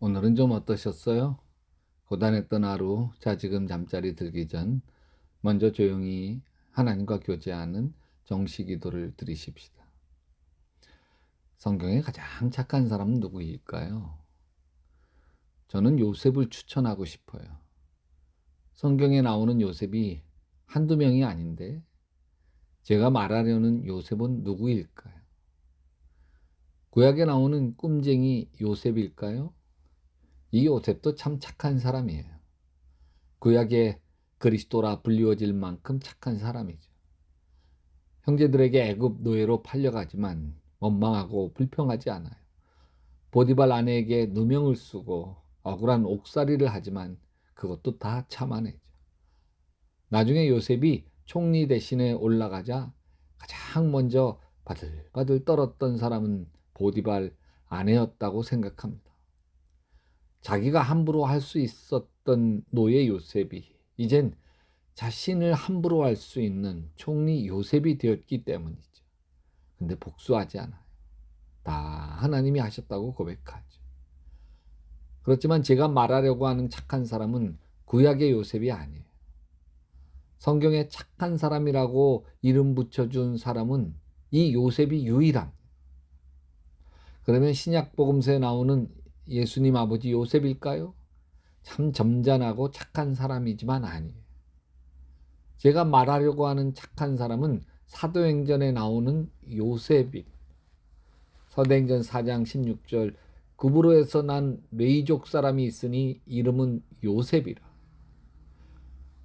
오늘은 좀 어떠셨어요? 고단했던 하루, 자지금 잠자리 들기 전 먼저 조용히 하나님과 교제하는 정시 기도를 드리십시다. 성경에 가장 착한 사람은 누구일까요? 저는 요셉을 추천하고 싶어요. 성경에 나오는 요셉이 한두 명이 아닌데 제가 말하려는 요셉은 누구일까요? 구약에 나오는 꿈쟁이 요셉일까요? 이 요셉도 참 착한 사람이에요. 구약의 그리스도라 불리워질 만큼 착한 사람이죠. 형제들에게 애굽 노예로 팔려가지만 원망하고 불평하지 않아요. 보디발 아내에게 누명을 쓰고 억울한 옥살이를 하지만 그것도 다 참아내죠. 나중에 요셉이 총리 대신에 올라가자 가장 먼저 바들바들 떨었던 사람은 보디발 아내였다고 생각합니다. 자기가 함부로 할 수 있었던 노예 요셉이 이젠 자신을 함부로 할 수 있는 총리 요셉이 되었기 때문이죠. 근데 복수하지 않아요. 다 하나님이 하셨다고 고백하죠. 그렇지만 제가 말하려고 하는 착한 사람은 구약의 요셉이 아니에요. 성경에 착한 사람이라고 이름 붙여준 사람은 이 요셉이 유일합니다. 그러면 신약 복음서에 나오는 예수님 아버지 요셉일까요? 참 점잖하고 착한 사람이지만 아니에요. 제가 말하려고 하는 착한 사람은 사도행전에 나오는 요셉이 사도행전 4장 16절 구브로에서 난 레이족 사람이 있으니 이름은 요셉이라.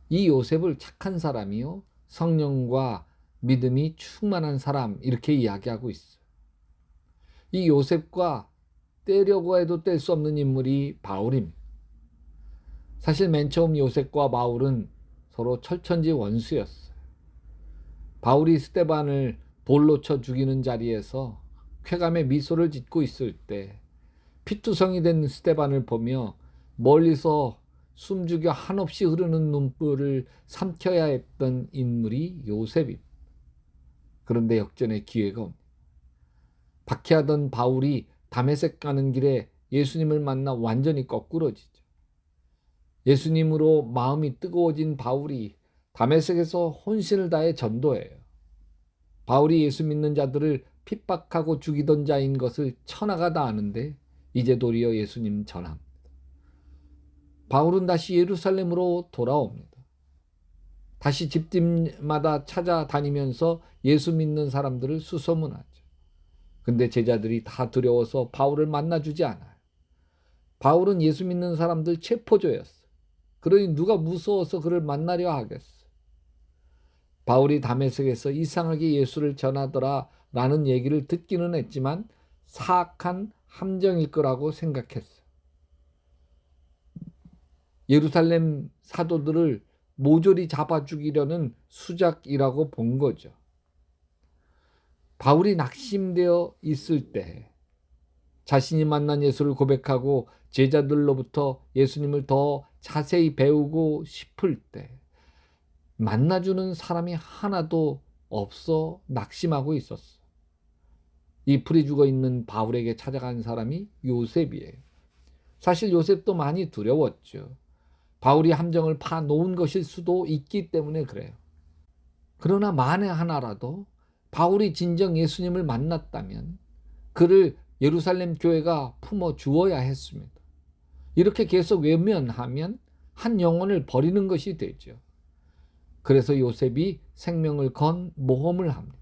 이 요셉을 착한 사람이요 성령과 믿음이 충만한 사람 이렇게 이야기하고 있어요. 이 요셉과 떼려고 해도 뗄 수 없는 인물이 바울입니다. 사실 맨 처음 요셉과 바울은 서로 철천지 원수였어요. 바울이 스데반을 돌로 쳐 죽이는 자리에서 쾌감의 미소를 짓고 있을 때 피투성이 된 스데반을 보며 멀리서 숨죽여 한없이 흐르는 눈물을 삼켜야 했던 인물이 요셉입니다. 그런데 역전의 기회가 옵니다. 박해하던 바울이 다메섹 가는 길에 예수님을 만나 완전히 거꾸러지죠. 예수님으로 마음이 뜨거워진 바울이 다메섹에서 혼신을 다해 전도해요. 바울이 예수 믿는 자들을 핍박하고 죽이던 자인 것을 천하가 다 아는데 이제 도리어 예수님 전합니다. 바울은 다시 예루살렘으로 돌아옵니다. 다시 집집마다 찾아다니면서 예수 믿는 사람들을 수소문하죠. 근데 제자들이 다 두려워서 바울을 만나주지 않아요. 바울은 예수 믿는 사람들 체포조였어요. 그러니 누가 무서워서 그를 만나려 하겠어. 바울이 다메섹에서 이상하게 예수를 전하더라 라는 얘기를 듣기는 했지만 사악한 함정일 거라고 생각했어요. 예루살렘 사도들을 모조리 잡아 죽이려는 수작이라고 본 거죠. 바울이 낙심되어 있을 때 자신이 만난 예수를 고백하고 제자들로부터 예수님을 더 자세히 배우고 싶을 때 만나주는 사람이 하나도 없어 낙심하고 있었어. 이 풀이 죽어 있는 바울에게 찾아간 사람이 요셉이에요. 사실 요셉도 많이 두려웠죠. 바울이 함정을 파놓은 것일 수도 있기 때문에 그래요. 그러나 만에 하나라도 바울이 진정 예수님을 만났다면 그를 예루살렘 교회가 품어 주어야 했습니다. 이렇게 계속 외면하면 한 영혼을 버리는 것이 되죠. 그래서 요셉이 생명을 건 모험을 합니다.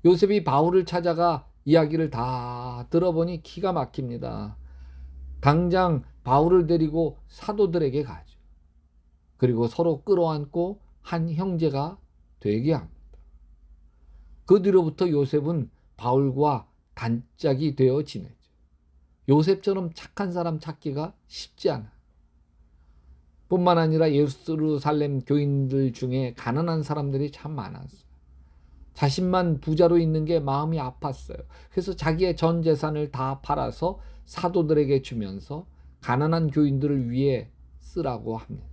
요셉이 바울을 찾아가 이야기를 다 들어보니 기가 막힙니다. 당장 바울을 데리고 사도들에게 가죠. 그리고 서로 끌어안고 한 형제가 되게 합니다. 그 뒤로부터 요셉은 바울과 단짝이 되어 지내죠. 요셉처럼 착한 사람 찾기가 쉽지 않아요. 뿐만 아니라 예루살렘 교인들 중에 가난한 사람들이 참 많았어요. 자신만 부자로 있는 게 마음이 아팠어요. 그래서 자기의 전 재산을 다 팔아서 사도들에게 주면서 가난한 교인들을 위해 쓰라고 합니다.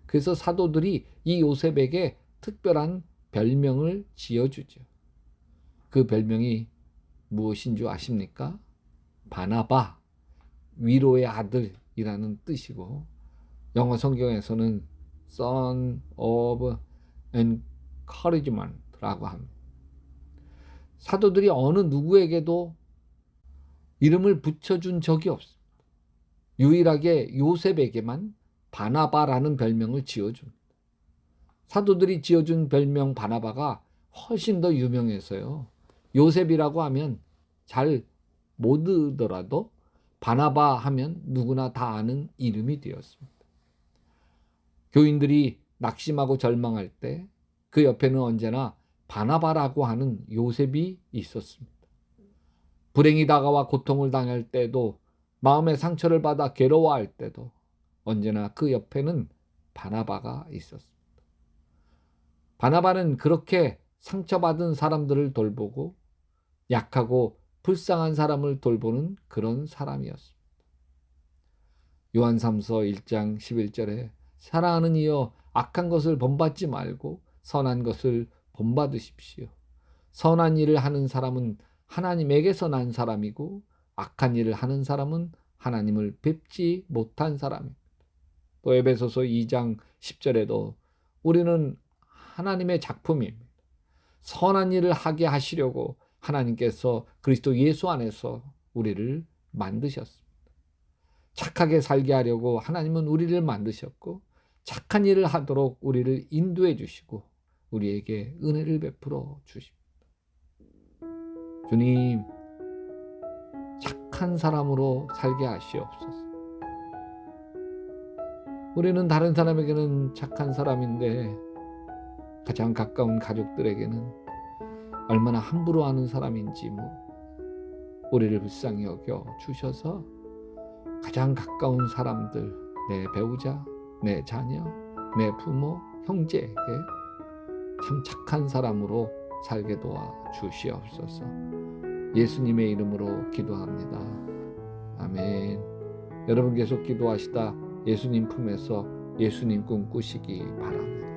그래서 사도들이 이 요셉에게 특별한 별명을 지어주죠. 그 별명이 무엇인 줄 아십니까? 바나바, 위로의 아들이라는 뜻이고, 영어 성경에서는 son of encouragement라고 합니다. 사도들이 어느 누구에게도 이름을 붙여준 적이 없습니다. 유일하게 요셉에게만 바나바라는 별명을 지어줍니다. 사도들이 지어준 별명 바나바가 훨씬 더 유명해서요. 요셉이라고 하면 잘 못 듣더라도 바나바 하면 누구나 다 아는 이름이 되었습니다. 교인들이 낙심하고 절망할 때 그 옆에는 언제나 바나바라고 하는 요셉이 있었습니다. 불행이 다가와 고통을 당할 때도, 마음의 상처를 받아 괴로워할 때도 언제나 그 옆에는 바나바가 있었습니다. 바나바는 그렇게 상처받은 사람들을 돌보고 약하고 불쌍한 사람을 돌보는 그런 사람이었습니다. 요한삼서 1장 11절에 사랑하는 이여 악한 것을 본받지 말고 선한 것을 본받으십시오. 선한 일을 하는 사람은 하나님에게서 난 사람이고 악한 일을 하는 사람은 하나님을 뵙지 못한 사람입니다. 또 에베소서 2장 10절에도 우리는 하나님의 작품입니다. 선한 일을 하게 하시려고 하나님께서 그리스도 예수 안에서 우리를 만드셨습니다. 착하게 살게 하려고 하나님은 우리를 만드셨고 착한 일을 하도록 우리를 인도해 주시고 우리에게 은혜를 베풀어 주십니다. 주님, 착한 사람으로 살게 하시옵소서. 우리는 다른 사람에게는 착한 사람인데 가장 가까운 가족들에게는 얼마나 함부로 하는 사람인지 우리를 불쌍히 여겨 주셔서 가장 가까운 사람들, 내 배우자, 내 자녀, 내 부모, 형제에게 참 착한 사람으로 살게 도와 주시옵소서. 예수님의 이름으로 기도합니다. 아멘. 여러분 계속 기도하시다 예수님 품에서 예수님 꿈꾸시기 바랍니다.